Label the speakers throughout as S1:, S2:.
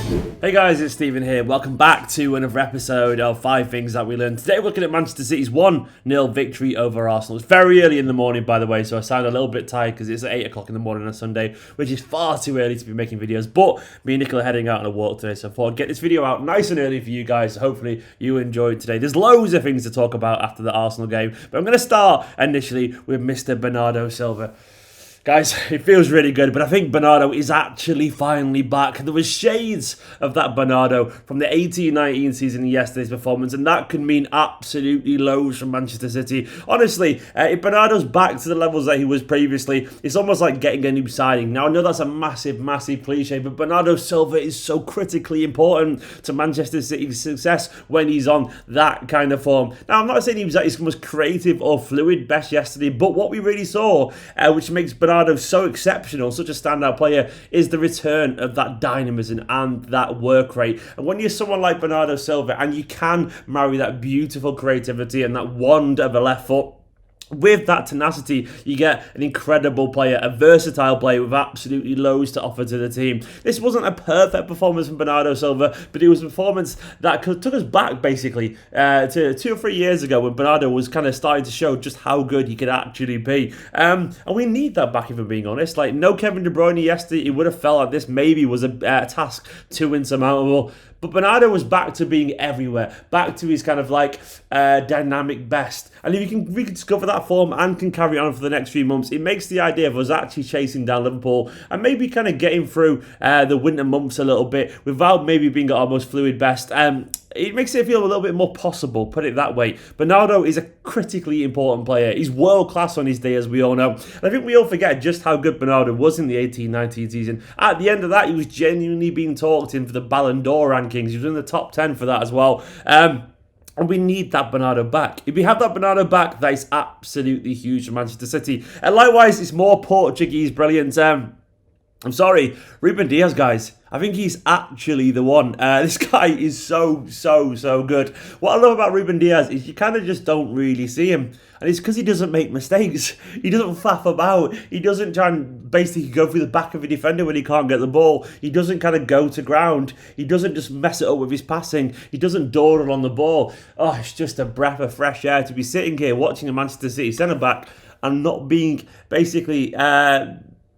S1: Hey guys, it's Steven here. Welcome back to another episode of 5 Things That We Learned. Today we're looking at Manchester City's 1-0 victory over Arsenal. It's very early in the morning, by the way, so I sound a little bit tired because it's 8 o'clock in the morning on a Sunday, which is far too early to be making videos. But me and Nicola are heading out on a walk today, so I thought I'd get this video out nice and early for you guys. So hopefully you enjoyed today. There's loads of things to talk about after the Arsenal game, but I'm going to start initially with Mr. Bernardo Silva. Guys, it feels really good, but I think Bernardo is actually finally back. There was shades of that Bernardo from the 18-19 season in yesterday's performance, and that could mean absolutely loads from Manchester City. Honestly, if Bernardo's back to the levels that he was previously, it's almost like getting a new signing. Now, I know that's a massive, massive cliche, but Bernardo Silva is so critically important to Manchester City's success when he's on that kind of form. Now, I'm not saying he was at his most creative or fluid best yesterday, but what we really saw, which makes Bernardo so exceptional, such a standout player, is the return of that dynamism and that work rate. And when you're someone like Bernardo Silva and you can marry that beautiful creativity and that wand of a left foot with that tenacity, you get an incredible player, a versatile player with absolutely loads to offer to the team. This wasn't a perfect performance from Bernardo Silva, but it was a performance that took us back basically to 2 or 3 years ago when Bernardo was kind of starting to show just how good he could actually be. And we need that back, if I'm being honest. Like, no Kevin De Bruyne yesterday, it would have felt like this maybe was a task too insurmountable. But Bernardo was back to being everywhere, back to his kind of like dynamic best. And if you can rediscover that form and can carry on for the next few months, it makes the idea of us actually chasing down Liverpool and maybe kind of getting through the winter months a little bit without maybe being at our most fluid best. It makes it feel a little bit more possible, put it that way. Bernardo is a critically important player. He's world class on his day, as we all know. And I think we all forget just how good Bernardo was in the 18-19 season. At the end of that, he was genuinely being talked in for the Ballon d'Or rankings. He was in the top 10 for that as well. And we need that Bernardo back. If we have that Bernardo back, that is absolutely huge for Manchester City. And likewise, it's more Portuguese brilliance. I'm sorry, Ruben Dias, guys. I think he's actually the one. This guy is so good. What I love about Ruben Dias is you kind of just don't really see him. And it's because he doesn't make mistakes. He doesn't faff about. He doesn't try and basically go through the back of a defender when he can't get the ball. He doesn't kind of go to ground. He doesn't just mess it up with his passing. He doesn't dawdle on the ball. Oh, it's just a breath of fresh air to be sitting here watching a Manchester City centre-back and not being basically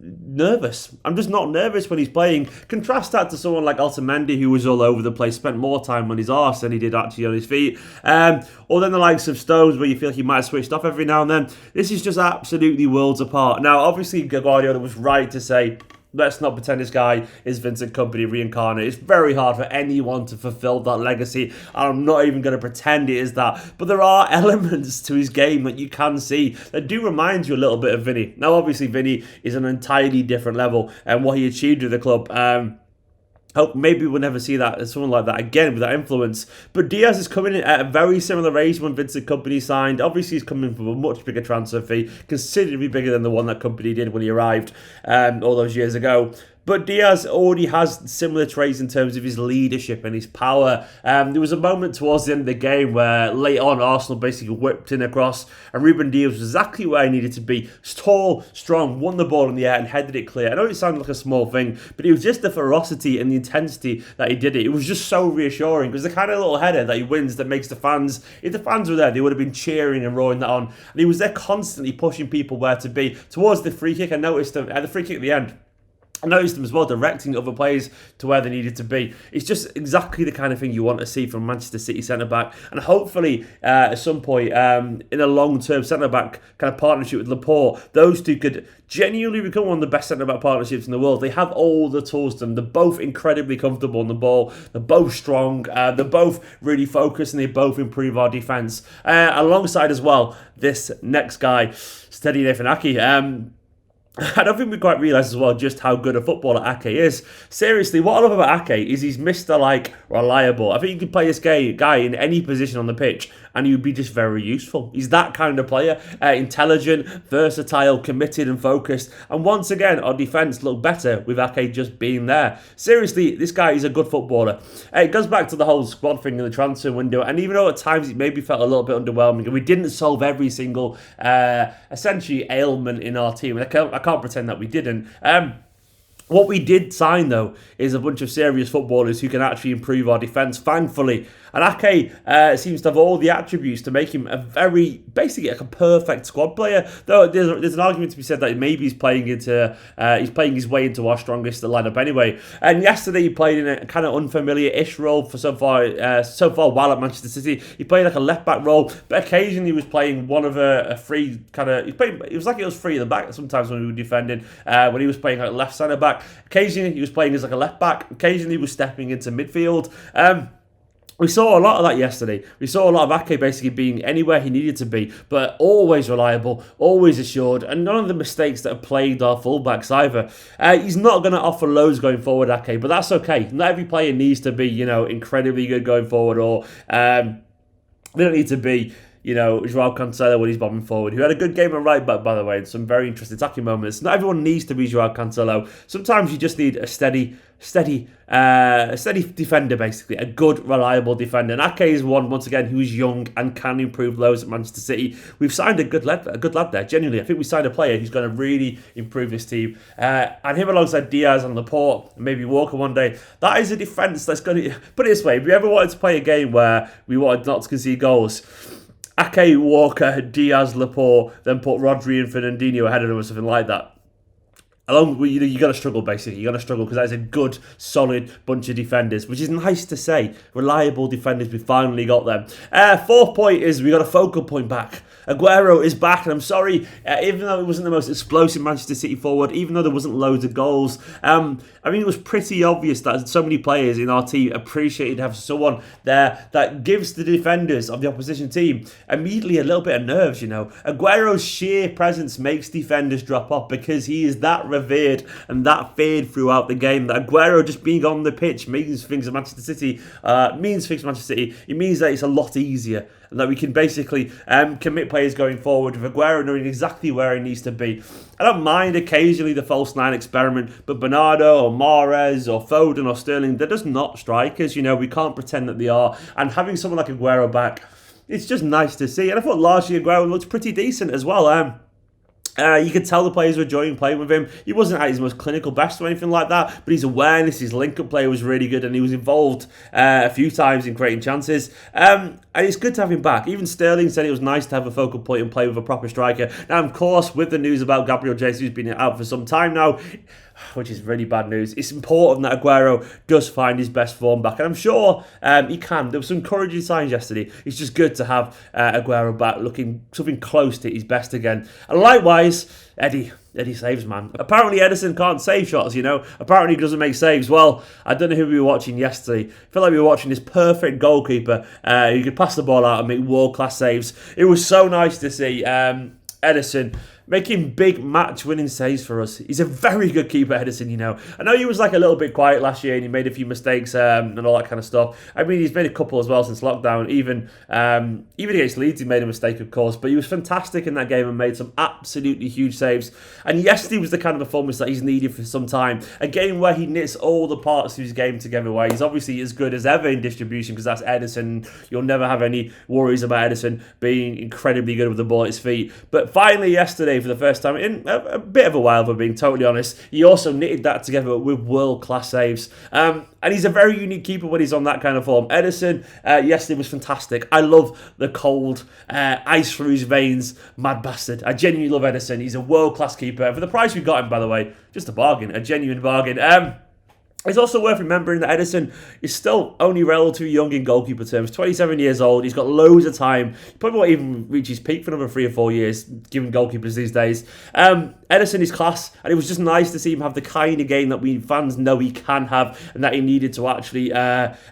S1: nervous. I'm just not nervous when he's playing. Contrast that to someone like Otamendi, who was all over the place, spent more time on his arse than he did actually on his feet. Or then the likes of Stones, where you feel like he might have switched off every now and then. This is just absolutely worlds apart. Now, obviously, Guardiola was right to say, let's not pretend this guy is Vincent Kompany reincarnate. It's very hard for anyone to fulfill that legacy. I'm not even going to pretend it is that. But there are elements to his game that you can see that do remind you a little bit of Vinny. Now, obviously, Vinny is an entirely different level, and what he achieved with the club, hope maybe we'll never see that as someone like that again with that influence. But Diaz is coming in at a very similar age when Vincent Kompany signed. Obviously, he's coming from a much bigger transfer fee, considerably bigger than the one that Kompany did when he arrived all those years ago. But Diaz already has similar traits in terms of his leadership and his power. There was a moment towards the end of the game where late on Arsenal basically whipped in across and Ruben Dias was exactly where he needed to be. Tall, strong, won the ball in the air and headed it clear. I know it sounded like a small thing, but it was just the ferocity and the intensity that he did it. It was just so reassuring. It was the kind of little header that he wins that makes the fans, if the fans were there, they would have been cheering and roaring that on. And he was there constantly pushing people where to be. Towards the free kick, I noticed him at the free kick at the end. I noticed them as well directing other players to where they needed to be. It's just exactly the kind of thing you want to see from Manchester City centre-back. And hopefully, at some point, in a long-term centre-back kind of partnership with Laporte, those two could genuinely become one of the best centre-back partnerships in the world. They have all the tools to them. They're both incredibly comfortable on the ball. They're both strong. They're both really focused, and they both improve our defence. Alongside as well, this next guy, Steady Nathan Ake. I don't think we quite realise as well just how good a footballer Ake is. Seriously, what I love about Ake is he's Mr. reliable. I think you could play this guy in any position on the pitch and he would be just very useful. He's that kind of player. Intelligent, versatile, committed and focused. And once again, our defence looked better with Ake just being there. Seriously, this guy is a good footballer. It goes back to the whole squad thing in the transfer window. And even though at times it maybe felt a little bit underwhelming and we didn't solve every single essentially ailment in our team. And I can't pretend that we didn't. What we did sign, though, is a bunch of serious footballers who can actually improve our defence, thankfully. And Ake seems to have all the attributes to make him basically like a perfect squad player. Though there's an argument to be said that maybe he's playing his way into our strongest lineup anyway. And yesterday he played in a kind of unfamiliar-ish role for so far while at Manchester City. He played like a left-back role, but occasionally he was playing one of a free kind of. It was like it was free at the back sometimes when we were defending. When he was playing like left centre back, occasionally he was playing as like a left back. Occasionally he was stepping into midfield. We saw a lot of that yesterday. We saw a lot of Ake basically being anywhere he needed to be, but always reliable, always assured, and none of the mistakes that have plagued our fullbacks either. He's not going to offer loads going forward, Ake, but that's okay. Not every player needs to be, incredibly good going forward, or they don't need to be, Joao Cancelo when he's bombing forward, who had a good game at right back, by the way, and some very interesting attacking moments. Not everyone needs to be Joao Cancelo. Sometimes you just need a steady defender, basically, a good, reliable defender. And Ake is one, once again, who is young and can improve loads at Manchester City. We've signed a good lad there, genuinely. I think we signed a player who's going to really improve this team. And him alongside Dias and Laporte, and maybe Walker one day, that is a defence that's going to... Put it this way, if we ever wanted to play a game where we wanted not to concede goals, Ake, Walker, Dias, Laporte, then put Rodri and Fernandinho ahead of them or something like that. Along with, you got to struggle, basically. You got to struggle because that is a good, solid bunch of defenders, which is nice to say. Reliable defenders, we finally got them. Fourth point is we got a focal point back. Aguero is back, and I'm sorry, even though it wasn't the most explosive Manchester City forward, even though there wasn't loads of goals, it was pretty obvious that so many players in our team appreciated to have someone there that gives the defenders of the opposition team immediately a little bit of nerves, Aguero's sheer presence makes defenders drop off because he is that revered and that feared throughout the game. That Aguero just being on the pitch means things at Manchester City, It means that it's a lot easier and that we can basically commit players going forward with Aguero knowing exactly where he needs to be. I don't mind occasionally the false nine experiment, but Bernardo or Mahrez or Foden or Sterling, they're just not strikers, we can't pretend that they are. And having someone like Aguero back, it's just nice to see. And I thought last year Aguero looked pretty decent as well. You could tell the players were enjoying playing with him. He wasn't at his most clinical best or anything like that, but his awareness, his link-up play was really good, and he was involved a few times in creating chances. And it's good to have him back. Even Sterling said it was nice to have a focal point and play with a proper striker. Now, of course, with the news about Gabriel Jesus, who's been out for some time now, which is really bad news, it's important that Aguero does find his best form back, and I'm sure he can. There were some encouraging signs yesterday. It's just good to have Aguero back looking something close to his best again. And likewise, Eddie saves, man. Apparently Ederson can't save shots, Apparently he doesn't make saves. Well, I don't know who we were watching yesterday. I feel like we were watching this perfect goalkeeper who could pass the ball out and make world-class saves. It was so nice to see Ederson making big match-winning saves for us. He's a very good keeper, Ederson, I know he was like a little bit quiet last year and he made a few mistakes and all that kind of stuff. I mean, he's made a couple as well since lockdown. Even against Leeds, he made a mistake, of course, but he was fantastic in that game and made some absolutely huge saves. And yesterday was the kind of performance that he's needed for some time. A game where he knits all the parts of his game together, where he's obviously as good as ever in distribution, because that's Ederson. You'll never have any worries about Ederson being incredibly good with the ball at his feet. But finally yesterday, for the first time in a bit of a while, for being totally honest, he also knitted that together with world-class saves. And he's a very unique keeper when he's on that kind of form. Ederson, yesterday was fantastic. I love the cold, ice through his veins, mad bastard. I genuinely love Ederson. He's a world-class keeper. For the price we got him, by the way, just a bargain, a genuine bargain. It's also worth remembering that Ederson is still only relatively young in goalkeeper terms, 27 years old. He's got loads of time. He probably won't even reach his peak for another 3 or 4 years, given goalkeepers these days. Ederson is class, and it was just nice to see him have the kind of game that we fans know he can have, and that he needed to actually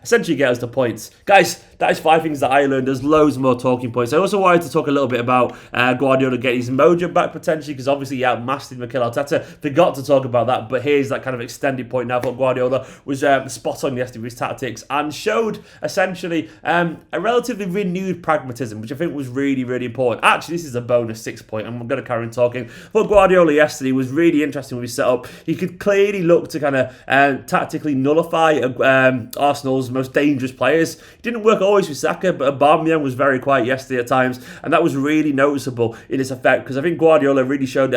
S1: essentially get us the points. Guys, that is 5 things that I learned. There's loads more talking points. I also wanted to talk a little bit about Guardiola getting his mojo back potentially, because obviously he outmastered Mikel Arteta. Forgot to talk about that, but here's that kind of extended point now. I thought Guardiola was spot on yesterday with his tactics and showed essentially a relatively renewed pragmatism, which I think was really, really important. Actually, this is a bonus 6 point. I'm going to carry on talking. But Guardiola yesterday was really interesting with his setup. He could clearly look to kind of tactically nullify Arsenal's most dangerous players. It didn't work always with Saka, but Aubameyang was very quiet yesterday at times, and that was really noticeable in its effect, because I think Guardiola really showed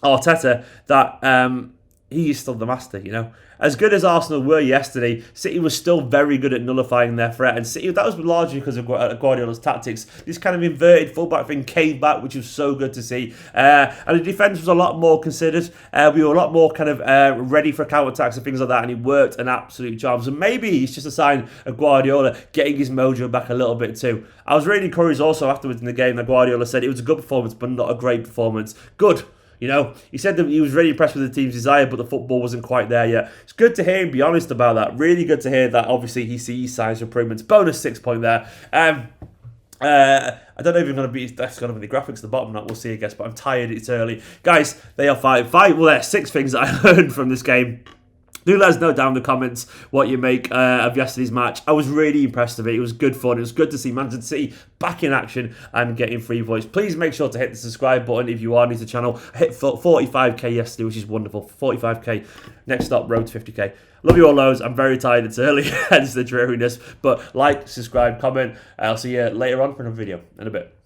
S1: Arteta that he is still the master, you know. As good as Arsenal were yesterday, City was still very good at nullifying their threat. And City, that was largely because of Guardiola's tactics. This kind of inverted fullback thing came back, which was so good to see. And the defence was a lot more considered. We were a lot more kind of ready for counter-attacks and things like that. And he worked an absolute charm. So maybe it's just a sign of Guardiola getting his mojo back a little bit too. I was really encouraged also afterwards in the game that Guardiola said it was a good performance, but not a great performance. Good. You know, he said that he was really impressed with the team's desire, but the football wasn't quite there yet. It's good to hear him be honest about that. Really good to hear that, obviously, he sees signs of improvements. Bonus 6 point there. I don't know if that's going to be the graphics at the bottom. We'll see, I guess, but I'm tired. It's early. Guys, they are there's 6 things that I learned from this game. Do let us know down in the comments what you make of yesterday's match. I was really impressed with it. It was good fun. It was good to see Manchester City back in action and getting free voice. Please make sure to hit the subscribe button if you are new to the channel. I hit 45k yesterday, which is wonderful. 45k. Next stop, road to 50k. Love you all loads. I'm very tired. It's early, hence the dreariness. But like, subscribe, comment. I'll see you later on for another video in a bit.